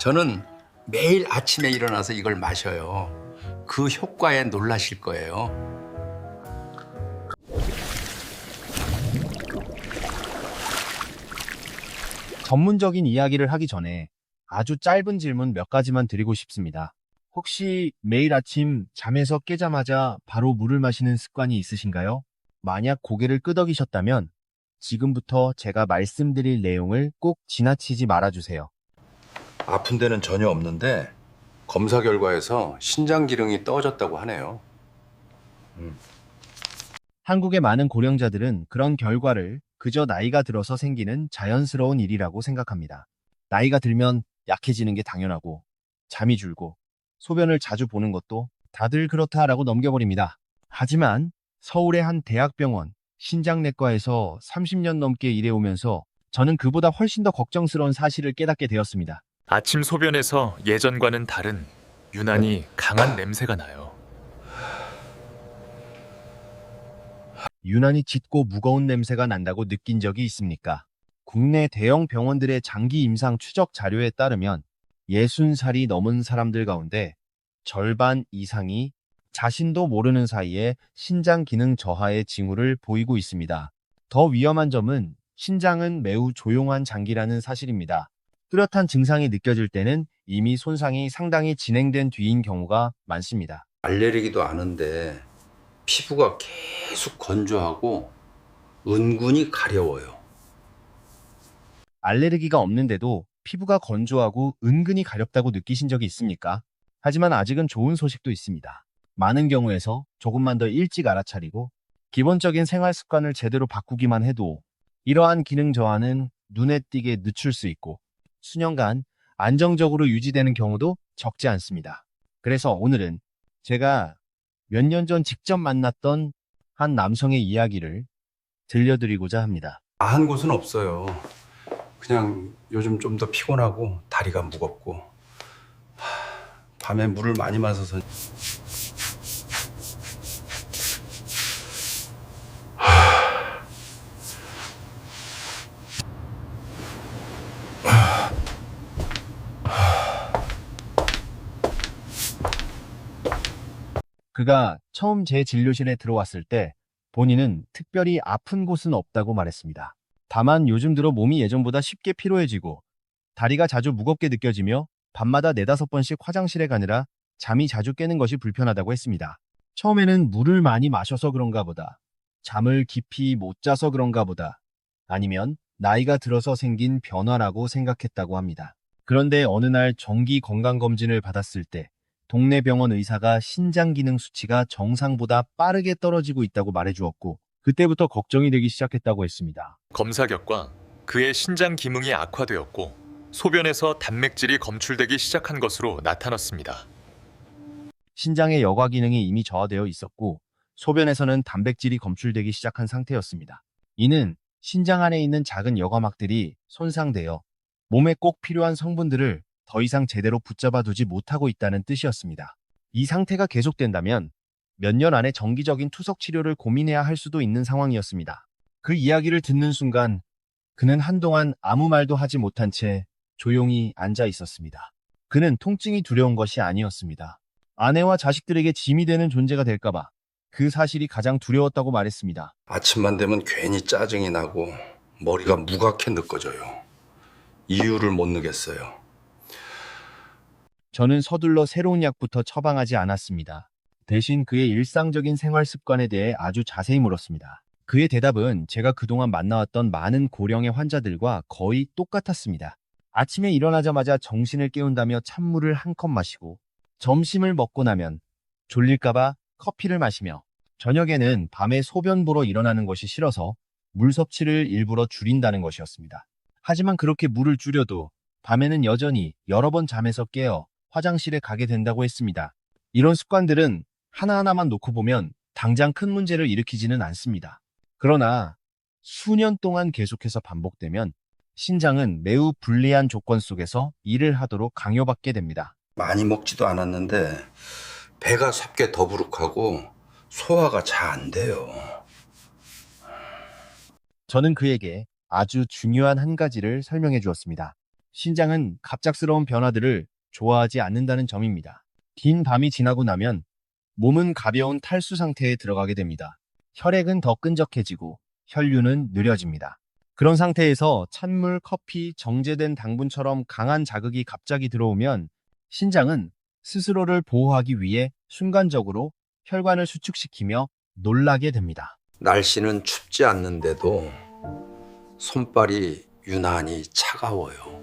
저는 매일 아침에 일어나서 이걸 마셔요. 그 효과에 놀라실 거예요. 전문적인 이야기를 하기 전에 아주 짧은 질문 몇 가지만 드리고 싶습니다. 혹시 매일 아침 잠에서 깨자마자 바로 물을 마시는 습관이 있으신가요? 만약 고개를 끄덕이셨다면 지금부터 제가 말씀드릴 내용을 꼭 지나치지 말아주세요. 아픈 데는 전혀 없는데 검사 결과에서 신장 기능이 떨어졌다고 하네요. 한국의 많은 고령자들은 그런 결과를 그저 나이가 들어서 생기는 자연스러운 일이라고 생각합니다. 나이가 들면 약해지는 게 당연하고 잠이 줄고 소변을 자주 보는 것도 다들 그렇다라고 넘겨버립니다. 하지만 서울의 한 대학병원 신장내과에서 30년 넘게 일해오면서 저는 그보다 훨씬 더 걱정스러운 사실을 깨닫게 되었습니다. 아침 소변에서 예전과는 다른 유난히 강한 냄새가 나요. 유난히 짙고 무거운 냄새가 난다고 느낀 적이 있습니까? 국내 대형 병원들의 장기 임상 추적 자료에 따르면 60살이 넘은 사람들 가운데 절반 이상이 자신도 모르는 사이에 신장 기능 저하의 징후를 보이고 있습니다. 더 위험한 점은 신장은 매우 조용한 장기라는 사실입니다. 뚜렷한 증상이 느껴질 때는 이미 손상이 상당히 진행된 뒤인 경우가 많습니다. 알레르기도 아는데 피부가 계속 건조하고 은근히 가려워요. 알레르기가 없는데도 피부가 건조하고 은근히 가렵다고 느끼신 적이 있습니까? 하지만 아직은 좋은 소식도 있습니다. 많은 경우에서 조금만 더 일찍 알아차리고 기본적인 생활 습관을 제대로 바꾸기만 해도 이러한 기능 저하는 눈에 띄게 늦출 수 있고 수년간 안정적으로 유지되는 경우도 적지 않습니다. 그래서 오늘은 제가 몇 년 전 직접 만났던 한 남성의 이야기를 들려드리고자 합니다. 한 곳은 없어요. 그냥 요즘 좀 더 피곤하고 다리가 무겁고 밤에 물을 많이 마셔서 그가 처음 제 진료실에 들어왔을 때 본인은 특별히 아픈 곳은 없다고 말했습니다. 다만 요즘 들어 몸이 예전보다 쉽게 피로해지고 다리가 자주 무겁게 느껴지며 밤마다 4~5번씩 화장실에 가느라 잠이 자주 깨는 것이 불편하다고 했습니다. 처음에는 물을 많이 마셔서 그런가 보다, 잠을 깊이 못 자서 그런가 보다, 아니면 나이가 들어서 생긴 변화라고 생각했다고 합니다. 그런데 어느 날 정기 건강검진을 받았을 때 동네 병원 의사가 신장 기능 수치가 정상보다 빠르게 떨어지고 있다고 말해주었고 그때부터 걱정이 되기 시작했다고 했습니다. 검사 결과 그의 신장 기능이 악화되었고 소변에서 단백질이 검출되기 시작한 것으로 나타났습니다. 신장의 여과 기능이 이미 저하되어 있었고 소변에서는 단백질이 검출되기 시작한 상태였습니다. 이는 신장 안에 있는 작은 여과막들이 손상되어 몸에 꼭 필요한 성분들을 더 이상 제대로 붙잡아두지 못하고 있다는 뜻이었습니다. 이 상태가 계속된다면 몇 년 안에 정기적인 투석 치료를 고민해야 할 수도 있는 상황이었습니다. 그 이야기를 듣는 순간 그는 한동안 아무 말도 하지 못한 채 조용히 앉아 있었습니다. 그는 통증이 두려운 것이 아니었습니다. 아내와 자식들에게 짐이 되는 존재가 될까봐 그 사실이 가장 두려웠다고 말했습니다. 아침만 되면 괜히 짜증이 나고 머리가 무겁게 느껴져요. 이유를 못 느겠어요. 저는 서둘러 새로운 약부터 처방하지 않았습니다. 대신 그의 일상적인 생활 습관에 대해 아주 자세히 물었습니다. 그의 대답은 제가 그동안 만나왔던 많은 고령의 환자들과 거의 똑같았습니다. 아침에 일어나자마자 정신을 깨운다며 찬물을 한 컵 마시고 점심을 먹고 나면 졸릴까봐 커피를 마시며 저녁에는 밤에 소변 보러 일어나는 것이 싫어서 물 섭취를 일부러 줄인다는 것이었습니다. 하지만 그렇게 물을 줄여도 밤에는 여전히 여러 번 잠에서 깨어 화장실에 가게 된다고 했습니다. 이런 습관들은 하나하나만 놓고 보면 당장 큰 문제를 일으키지는 않습니다. 그러나 수년 동안 계속해서 반복되면 신장은 매우 불리한 조건 속에서 일을 하도록 강요받게 됩니다. 많이 먹지도 않았는데 배가 섭게 더부룩하고 소화가 잘 안 돼요. 저는 그에게 아주 중요한 한 가지를 설명해 주었습니다. 신장은 갑작스러운 변화들을 좋아하지 않는다는 점입니다. 긴 밤이 지나고 나면 몸은 가벼운 탈수 상태에 들어가게 됩니다. 혈액은 더 끈적해지고 혈류는 느려집니다. 그런 상태에서 찬물, 커피, 정제된 당분처럼 강한 자극이 갑자기 들어오면 신장은 스스로를 보호하기 위해 순간적으로 혈관을 수축시키며 놀라게 됩니다. 날씨는 춥지 않는데도 손발이 유난히 차가워요.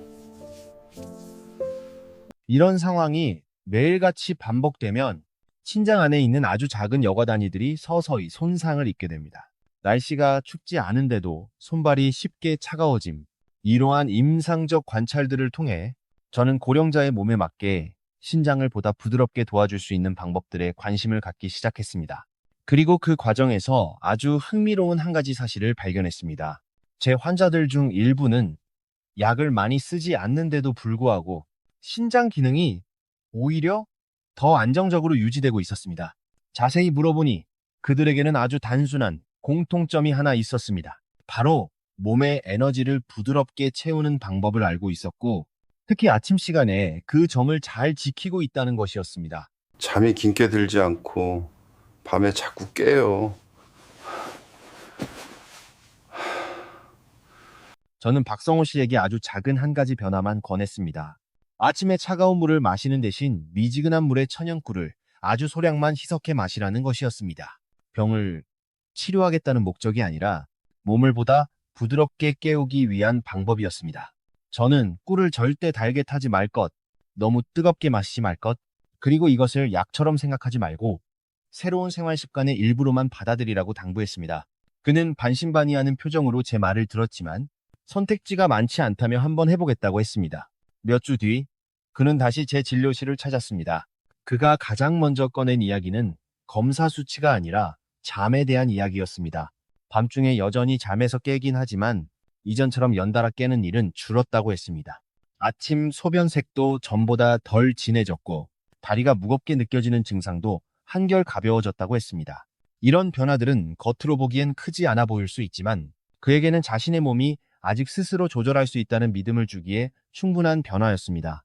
이런 상황이 매일같이 반복되면 신장 안에 있는 아주 작은 여과 단위들이 서서히 손상을 입게 됩니다. 날씨가 춥지 않은데도 손발이 쉽게 차가워짐. 이러한 임상적 관찰들을 통해 저는 고령자의 몸에 맞게 신장을 보다 부드럽게 도와줄 수 있는 방법들에 관심을 갖기 시작했습니다. 그리고 그 과정에서 아주 흥미로운 한 가지 사실을 발견했습니다. 제 환자들 중 일부는 약을 많이 쓰지 않는데도 불구하고 신장 기능이 오히려 더 안정적으로 유지되고 있었습니다. 자세히 물어보니 그들에게는 아주 단순한 공통점이 하나 있었습니다. 바로 몸의 에너지를 부드럽게 채우는 방법을 알고 있었고, 특히 아침 시간에 그 점을 잘 지키고 있다는 것이었습니다. 잠이 긴게 들지 않고 밤에 자꾸 깨요. 저는 박성호 씨에게 아주 작은 한 가지 변화만 권했습니다. 아침에 차가운 물을 마시는 대신 미지근한 물에 천연꿀을 아주 소량만 희석해 마시라는 것이었습니다. 병을 치료하겠다는 목적이 아니라 몸을 보다 부드럽게 깨우기 위한 방법이었습니다. 저는 꿀을 절대 달게 타지 말 것, 너무 뜨겁게 마시지 말 것, 그리고 이것을 약처럼 생각하지 말고 새로운 생활 습관의 일부로만 받아들이라고 당부했습니다. 그는 반신반의하는 표정으로 제 말을 들었지만 선택지가 많지 않다며 한번 해보겠다고 했습니다. 몇 주 뒤, 그는 다시 제 진료실을 찾았습니다. 그가 가장 먼저 꺼낸 이야기는 검사 수치가 아니라 잠에 대한 이야기였습니다. 밤중에 여전히 잠에서 깨긴 하지만 이전처럼 연달아 깨는 일은 줄었다고 했습니다. 아침 소변색도 전보다 덜 진해졌고 다리가 무겁게 느껴지는 증상도 한결 가벼워졌다고 했습니다. 이런 변화들은 겉으로 보기엔 크지 않아 보일 수 있지만 그에게는 자신의 몸이 아직 스스로 조절할 수 있다는 믿음을 주기에 충분한 변화였습니다.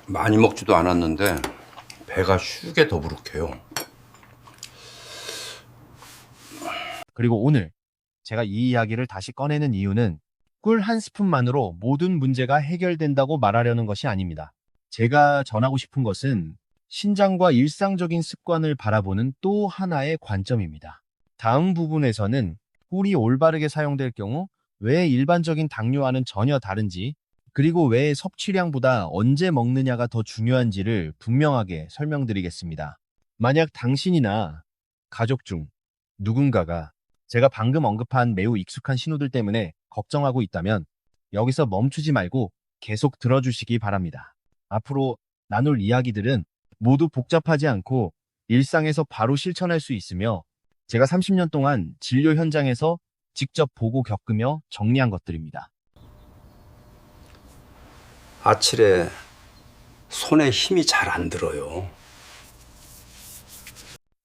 많이 먹지도 않았는데 배가 쉬게 더부룩해요. 그리고 오늘 제가 이 이야기를 다시 꺼내는 이유는 꿀 한 스푼만으로 모든 문제가 해결된다고 말하려는 것이 아닙니다. 제가 전하고 싶은 것은 신장과 일상적인 습관을 바라보는 또 하나의 관점입니다. 다음 부분에서는 꿀이 올바르게 사용될 경우 왜 일반적인 당뇨와는 전혀 다른지, 그리고 왜 섭취량보다 언제 먹느냐가 더 중요한지를 분명하게 설명드리겠습니다. 만약 당신이나 가족 중 누군가가 제가 방금 언급한 매우 익숙한 신호들 때문에 걱정하고 있다면 여기서 멈추지 말고 계속 들어주시기 바랍니다. 앞으로 나눌 이야기들은 모두 복잡하지 않고 일상에서 바로 실천할 수 있으며 제가 30년 동안 진료 현장에서 직접 보고 겪으며 정리한 것들입니다. 아침에 손에 힘이 잘 안 들어요.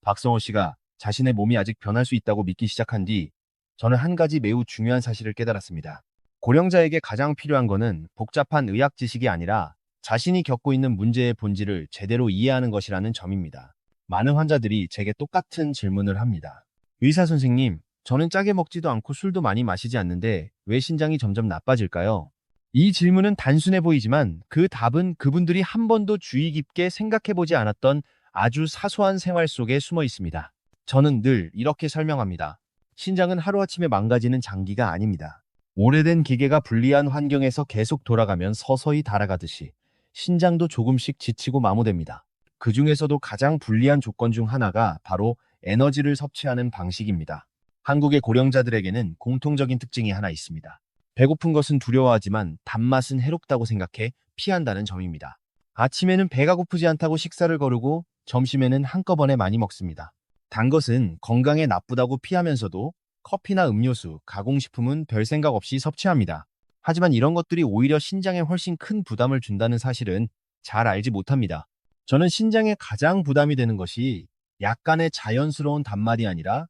박성호 씨가 자신의 몸이 아직 변할 수 있다고 믿기 시작한 뒤 저는 한 가지 매우 중요한 사실을 깨달았습니다. 고령자에게 가장 필요한 것은 복잡한 의학 지식이 아니라 자신이 겪고 있는 문제의 본질을 제대로 이해하는 것이라는 점입니다. 많은 환자들이 제게 똑같은 질문을 합니다. 의사 선생님, 저는 짜게 먹지도 않고 술도 많이 마시지 않는데 왜 신장이 점점 나빠질까요? 이 질문은 단순해 보이지만 그 답은 그분들이 한 번도 주의 깊게 생각해보지 않았던 아주 사소한 생활 속에 숨어 있습니다. 저는 늘 이렇게 설명합니다. 신장은 하루아침에 망가지는 장기가 아닙니다. 오래된 기계가 불리한 환경에서 계속 돌아가면 서서히 닳아가듯이 신장도 조금씩 지치고 마모됩니다. 그 중에서도 가장 불리한 조건 중 하나가 바로 에너지를 섭취하는 방식입니다. 한국의 고령자들에게는 공통적인 특징이 하나 있습니다. 배고픈 것은 두려워하지만 단맛은 해롭다고 생각해 피한다는 점입니다. 아침에는 배가 고프지 않다고 식사를 거르고 점심에는 한꺼번에 많이 먹습니다. 단 것은 건강에 나쁘다고 피하면서도 커피나 음료수, 가공식품은 별 생각 없이 섭취합니다. 하지만 이런 것들이 오히려 신장에 훨씬 큰 부담을 준다는 사실은 잘 알지 못합니다. 저는 신장에 가장 부담이 되는 것이 약간의 자연스러운 단맛이 아니라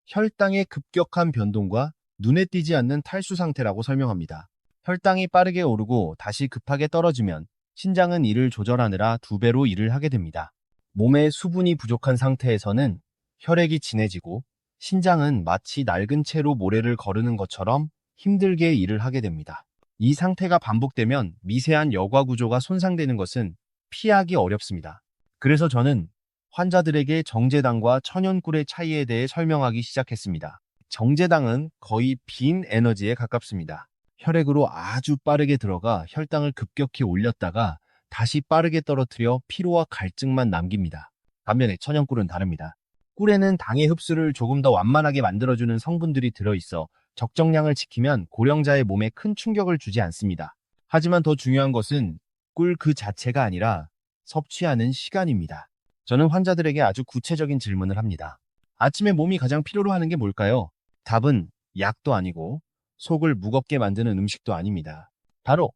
혈당의 급격한 변동과 눈에 띄지 않는 탈수 상태라고 설명합니다. 혈당이 빠르게 오르고 다시 급하게 떨어지면 신장은 이를 조절하느라 2배로 일을 하게 됩니다. 몸에 수분이 부족한 상태에서는 혈액이 진해지고 신장은 마치 낡은 채로 모래를 거르는 것처럼 힘들게 일을 하게 됩니다. 이 상태가 반복되면 미세한 여과 구조가 손상되는 것은 피하기 어렵습니다. 그래서 저는 환자들에게 정제당과 천연꿀의 차이에 대해 설명하기 시작했습니다. 정제당은 거의 빈 에너지에 가깝습니다. 혈액으로 아주 빠르게 들어가 혈당을 급격히 올렸다가 다시 빠르게 떨어뜨려 피로와 갈증만 남깁니다. 반면에 천연꿀은 다릅니다. 꿀에는 당의 흡수를 조금 더 완만하게 만들어주는 성분들이 들어있어 적정량을 지키면 고령자의 몸에 큰 충격을 주지 않습니다. 하지만 더 중요한 것은 꿀 그 자체가 아니라 섭취하는 시간입니다. 저는 환자들에게 아주 구체적인 질문을 합니다. 아침에 몸이 가장 필요로 하는 게 뭘까요? 답은 약도 아니고 속을 무겁게 만드는 음식도 아닙니다. 바로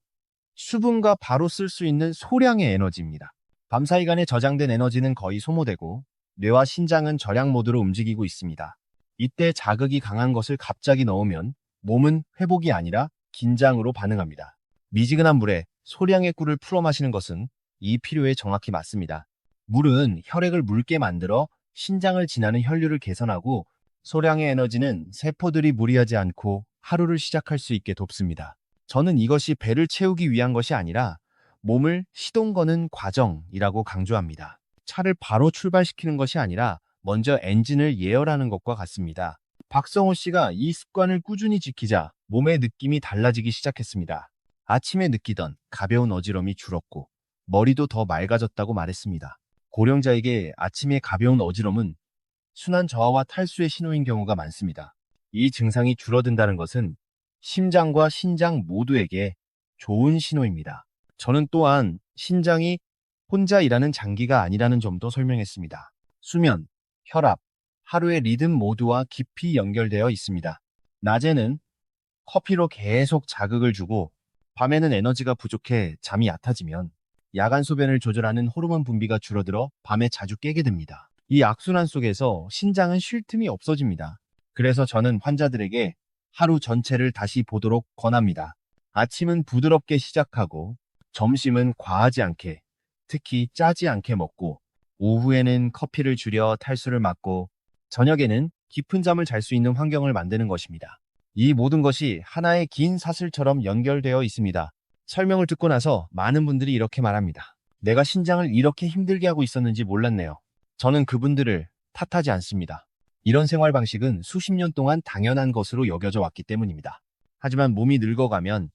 수분과 바로 쓸 수 있는 소량의 에너지입니다. 밤사이간에 저장된 에너지는 거의 소모되고 뇌와 신장은 절약 모드로 움직이고 있습니다. 이때 자극이 강한 것을 갑자기 넣으면 몸은 회복이 아니라 긴장으로 반응합니다. 미지근한 물에 소량의 꿀을 풀어 마시는 것은 이 필요에 정확히 맞습니다. 물은 혈액을 묽게 만들어 신장을 지나는 혈류를 개선하고 소량의 에너지는 세포들이 무리하지 않고 하루를 시작할 수 있게 돕습니다. 저는 이것이 배를 채우기 위한 것이 아니라 몸을 시동 거는 과정이라고 강조합니다. 차를 바로 출발시키는 것이 아니라 먼저 엔진을 예열하는 것과 같습니다. 박성호 씨가 이 습관을 꾸준히 지키자 몸의 느낌이 달라지기 시작했습니다. 아침에 느끼던 가벼운 어지럼이 줄었고 머리도 더 맑아졌다고 말했습니다. 고령자에게 아침에 가벼운 어지럼은 순환 저하와 탈수의 신호인 경우가 많습니다. 이 증상이 줄어든다는 것은 심장과 신장 모두에게 좋은 신호입니다. 저는 또한 신장이 혼자 일하는 장기가 아니라는 점도 설명했습니다. 수면, 혈압, 하루의 리듬 모두와 깊이 연결되어 있습니다. 낮에는 커피로 계속 자극을 주고 밤에는 에너지가 부족해 잠이 얕아지면 야간 소변을 조절하는 호르몬 분비가 줄어들어 밤에 자주 깨게 됩니다. 이 악순환 속에서 신장은 쉴 틈이 없어집니다. 그래서 저는 환자들에게 하루 전체를 다시 보도록 권합니다. 아침은 부드럽게 시작하고 점심은 과하지 않게, 특히 짜지 않게 먹고 오후에는 커피를 줄여 탈수를 막고 저녁에는 깊은 잠을 잘 수 있는 환경을 만드는 것입니다. 이 모든 것이 하나의 긴 사슬처럼 연결되어 있습니다. 설명을 듣고 나서 많은 분들이 이렇게 말합니다. 내가 신장을 이렇게 힘들게 하고 있었는지 몰랐네요. 저는 그분들을 탓하지 않습니다. 이런 생활 방식은 수십 년 동안 당연한 것으로 여겨져 왔기 때문입니다. 하지만 몸이 늙어가면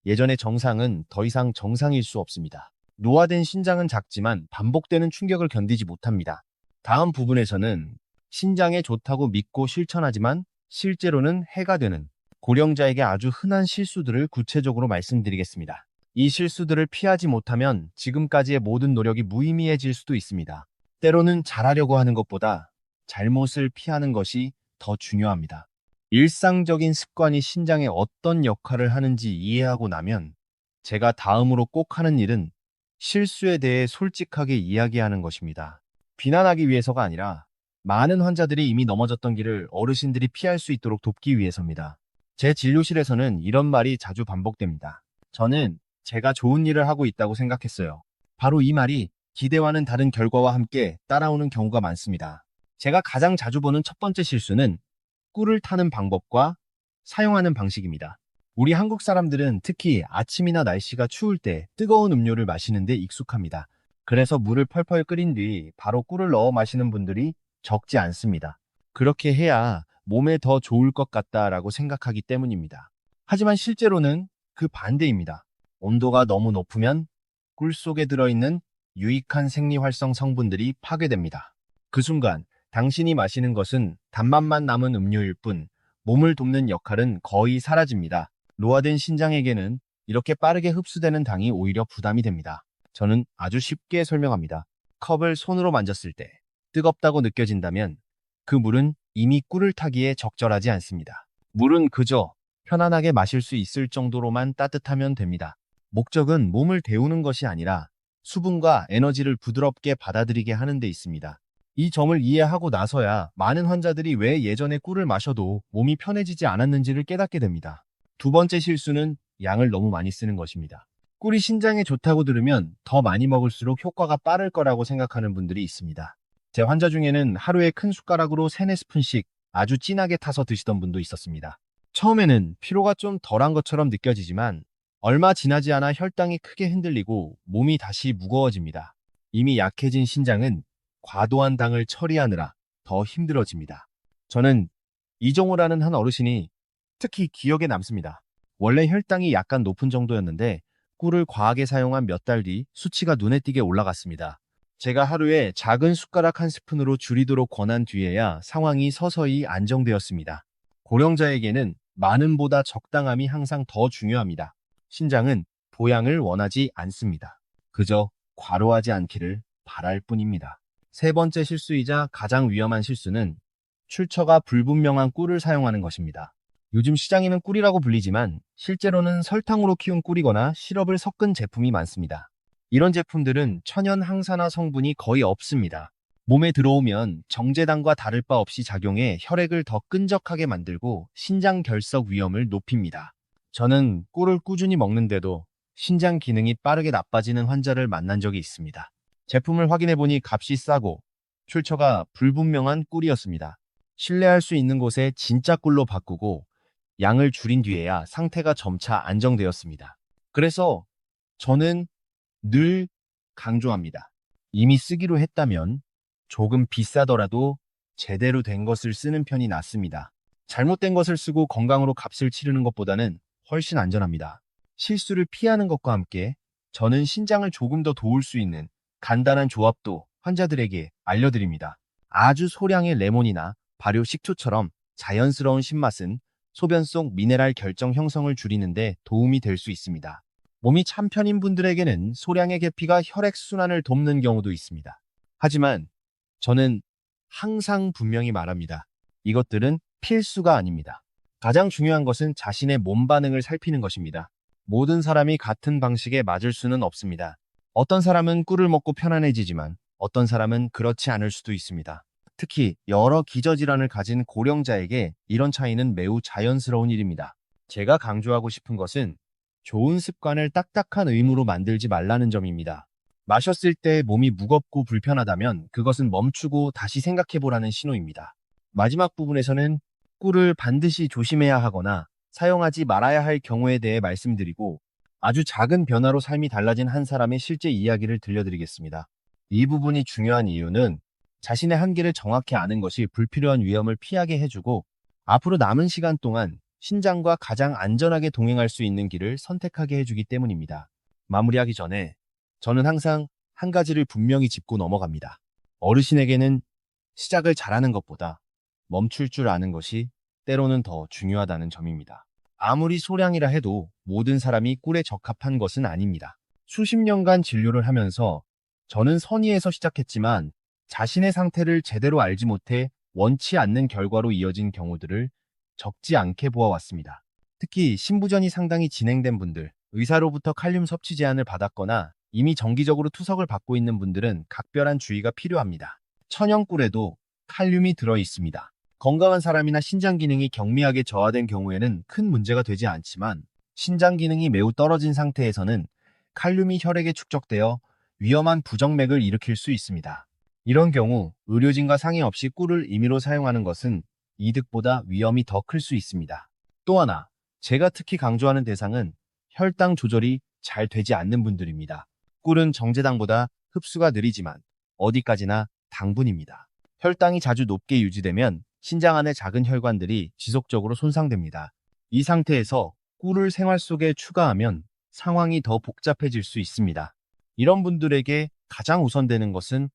예전의 정상은 더 이상 정상일 수 없습니다. 노화된 신장은 작지만 반복되는 충격을 견디지 못합니다. 다음 부분에서는 신장에 좋다고 믿고 실천하지만 실제로는 해가 되는 고령자에게 아주 흔한 실수들을 구체적으로 말씀드리겠습니다. 이 실수들을 피하지 못하면 지금까지의 모든 노력이 무의미해질 수도 있습니다. 때로는 잘하려고 하는 것보다 잘못을 피하는 것이 더 중요합니다. 일상적인 습관이 신장에 어떤 역할을 하는지 이해하고 나면 제가 다음으로 꼭 하는 일은 실수에 대해 솔직하게 이야기하는 것입니다. 비난하기 위해서가 아니라 많은 환자들이 이미 넘어졌던 길을 어르신들이 피할 수 있도록 돕기 위해서입니다. 제 진료실에서는 이런 말이 자주 반복됩니다. 저는 제가 좋은 일을 하고 있다고 생각했어요. 바로 이 말이 기대와는 다른 결과와 함께 따라오는 경우가 많습니다. 제가 가장 자주 보는 첫 번째 실수는 꿀을 타는 방법과 사용하는 방식입니다. 우리 한국 사람들은 특히 아침이나 날씨가 추울 때 뜨거운 음료를 마시는데 익숙합니다. 그래서 물을 펄펄 끓인 뒤 바로 꿀을 넣어 마시는 분들이 적지 않습니다. 그렇게 해야 몸에 더 좋을 것 같다라고 생각하기 때문입니다. 하지만 실제로는 그 반대입니다. 온도가 너무 높으면 꿀 속에 들어있는 유익한 생리활성 성분들이 파괴됩니다. 그 순간 당신이 마시는 것은 단맛만 남은 음료일 뿐 몸을 돕는 역할은 거의 사라집니다. 노화된 신장에게는 이렇게 빠르게 흡수되는 당이 오히려 부담이 됩니다. 저는 아주 쉽게 설명합니다. 컵을 손으로 만졌을 때 뜨겁다고 느껴진다면 그 물은 이미 꿀을 타기에 적절하지 않습니다. 물은 그저 편안하게 마실 수 있을 정도로만 따뜻하면 됩니다. 목적은 몸을 데우는 것이 아니라 수분과 에너지를 부드럽게 받아들이게 하는 데 있습니다. 이 점을 이해하고 나서야 많은 환자들이 왜 예전에 꿀을 마셔도 몸이 편해지지 않았는지를 깨닫게 됩니다. 두 번째 실수는 양을 너무 많이 쓰는 것입니다. 꿀이 신장에 좋다고 들으면 더 많이 먹을수록 효과가 빠를 거라고 생각하는 분들이 있습니다. 제 환자 중에는 하루에 큰 숟가락으로 3, 4스푼씩 아주 진하게 타서 드시던 분도 있었습니다. 처음에는 피로가 좀 덜한 것처럼 느껴지지만 얼마 지나지 않아 혈당이 크게 흔들리고 몸이 다시 무거워집니다. 이미 약해진 신장은 과도한 당을 처리하느라 더 힘들어집니다. 저는 이종호라는 한 어르신이 특히 기억에 남습니다. 원래 혈당이 약간 높은 정도였는데 꿀을 과하게 사용한 몇 달 뒤 수치가 눈에 띄게 올라갔습니다. 제가 하루에 작은 숟가락 한 스푼으로 줄이도록 권한 뒤에야 상황이 서서히 안정되었습니다. 고령자에게는 많음보다 적당함이 항상 더 중요합니다. 신장은 보양을 원하지 않습니다. 그저 과로하지 않기를 바랄 뿐입니다. 세 번째 실수이자 가장 위험한 실수는 출처가 불분명한 꿀을 사용하는 것입니다. 요즘 시장에는 꿀이라고 불리지만 실제로는 설탕으로 키운 꿀이거나 시럽을 섞은 제품이 많습니다. 이런 제품들은 천연 항산화 성분이 거의 없습니다. 몸에 들어오면 정제당과 다를 바 없이 작용해 혈액을 더 끈적하게 만들고 신장 결석 위험을 높입니다. 저는 꿀을 꾸준히 먹는데도 신장 기능이 빠르게 나빠지는 환자를 만난 적이 있습니다. 제품을 확인해보니 값이 싸고 출처가 불분명한 꿀이었습니다. 신뢰할 수 있는 곳에 진짜 꿀로 바꾸고 양을 줄인 뒤에야 상태가 점차 안정되었습니다. 그래서 저는 늘 강조합니다. 이미 쓰기로 했다면 조금 비싸더라도 제대로 된 것을 쓰는 편이 낫습니다. 잘못된 것을 쓰고 건강으로 값을 치르는 것보다는 훨씬 안전합니다. 실수를 피하는 것과 함께 저는 신장을 조금 더 도울 수 있는 간단한 조합도 환자들에게 알려드립니다. 아주 소량의 레몬이나 발효 식초처럼 자연스러운 신맛은 소변 속 미네랄 결정 형성을 줄이는데 도움이 될 수 있습니다. 몸이 참 편인 분들에게는 소량의 계피가 혈액 순환을 돕는 경우도 있습니다. 하지만 저는 항상 분명히 말합니다. 이것들은 필수가 아닙니다. 가장 중요한 것은 자신의 몸 반응을 살피는 것입니다. 모든 사람이 같은 방식에 맞을 수는 없습니다. 어떤 사람은 꿀을 먹고 편안해지지만 어떤 사람은 그렇지 않을 수도 있습니다. 특히 여러 기저질환을 가진 고령자에게 이런 차이는 매우 자연스러운 일입니다. 제가 강조하고 싶은 것은 좋은 습관을 딱딱한 의무로 만들지 말라는 점입니다. 마셨을 때 몸이 무겁고 불편하다면 그것은 멈추고 다시 생각해보라는 신호입니다. 마지막 부분에서는 꿀을 반드시 조심해야 하거나 사용하지 말아야 할 경우에 대해 말씀드리고 아주 작은 변화로 삶이 달라진 한 사람의 실제 이야기를 들려드리겠습니다. 이 부분이 중요한 이유는 자신의 한계를 정확히 아는 것이 불필요한 위험을 피하게 해주고 앞으로 남은 시간 동안 신장과 가장 안전하게 동행할 수 있는 길을 선택하게 해주기 때문입니다. 마무리하기 전에 저는 항상 한 가지를 분명히 짚고 넘어갑니다. 어르신에게는 시작을 잘하는 것보다 멈출 줄 아는 것이 때로는 더 중요하다는 점입니다. 아무리 소량이라 해도 모든 사람이 꿀에 적합한 것은 아닙니다. 수십 년간 진료를 하면서 저는 선의에서 시작했지만 자신의 상태를 제대로 알지 못해 원치 않는 결과로 이어진 경우들을 적지 않게 보아왔습니다. 특히 신부전이 상당히 진행된 분들, 의사로부터 칼륨 섭취 제한을 받았거나 이미 정기적으로 투석을 받고 있는 분들은 각별한 주의가 필요합니다. 천연꿀에도 칼륨이 들어 있습니다. 건강한 사람이나 신장 기능이 경미하게 저하된 경우에는 큰 문제가 되지 않지만 신장 기능이 매우 떨어진 상태에서는 칼륨이 혈액에 축적되어 위험한 부정맥을 일으킬 수 있습니다. 이런 경우 의료진과 상의 없이 꿀을 임의로 사용하는 것은 이득보다 위험이 더 클 수 있습니다. 또 하나, 제가 특히 강조하는 대상은 혈당 조절이 잘 되지 않는 분들입니다. 꿀은 정제당보다 흡수가 느리지만 어디까지나 당분입니다. 혈당이 자주 높게 유지되면 신장 안의 작은 혈관들이 지속적으로 손상됩니다. 이 상태에서 꿀을 생활 속에 추가하면 상황이 더 복잡해질 수 있습니다. 이런 분들에게 가장 우선되는 것은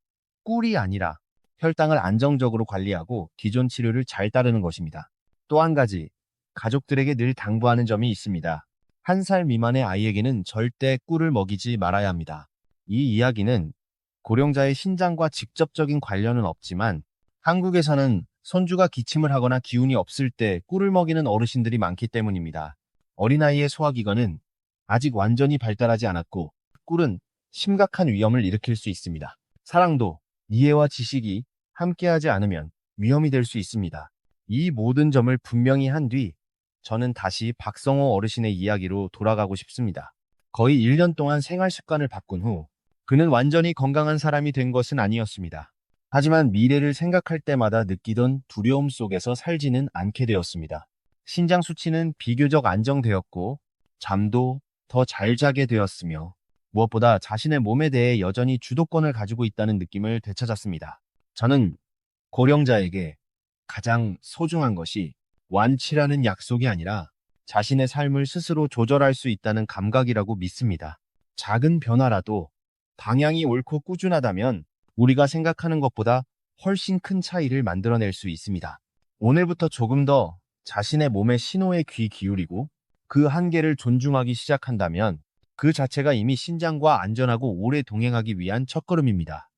꿀이 아니라 혈당을 안정적으로 관리하고 기존 치료를 잘 따르는 것입니다. 또 한 가지, 가족들에게 늘 당부하는 점이 있습니다. 1살 미만의 아이에게는 절대 꿀을 먹이지 말아야 합니다. 이 이야기는 고령자의 신장과 직접적인 관련은 없지만 한국에서는 손주가 기침을 하거나 기운이 없을 때 꿀을 먹이는 어르신들이 많기 때문입니다. 어린아이의 소화기관은 아직 완전히 발달하지 않았고 꿀은 심각한 위험을 일으킬 수 있습니다. 사랑도 이해와 지식이 함께하지 않으면 위험이 될 수 있습니다. 이 모든 점을 분명히 한 뒤 저는 다시 박성호 어르신의 이야기로 돌아가고 싶습니다. 거의 1년 동안 생활 습관을 바꾼 후 그는 완전히 건강한 사람이 된 것은 아니었습니다. 하지만 미래를 생각할 때마다 느끼던 두려움 속에서 살지는 않게 되었습니다. 신장 수치는 비교적 안정되었고 잠도 더 잘 자게 되었으며 무엇보다 자신의 몸에 대해 여전히 주도권을 가지고 있다는 느낌을 되찾았습니다. 저는 고령자에게 가장 소중한 것이 완치라는 약속이 아니라 자신의 삶을 스스로 조절할 수 있다는 감각이라고 믿습니다. 작은 변화라도 방향이 옳고 꾸준하다면 우리가 생각하는 것보다 훨씬 큰 차이를 만들어낼 수 있습니다. 오늘부터 조금 더 자신의 몸의 신호에 귀 기울이고 그 한계를 존중하기 시작한다면 그 자체가 이미 신장과 안전하고 오래 동행하기 위한 첫걸음입니다.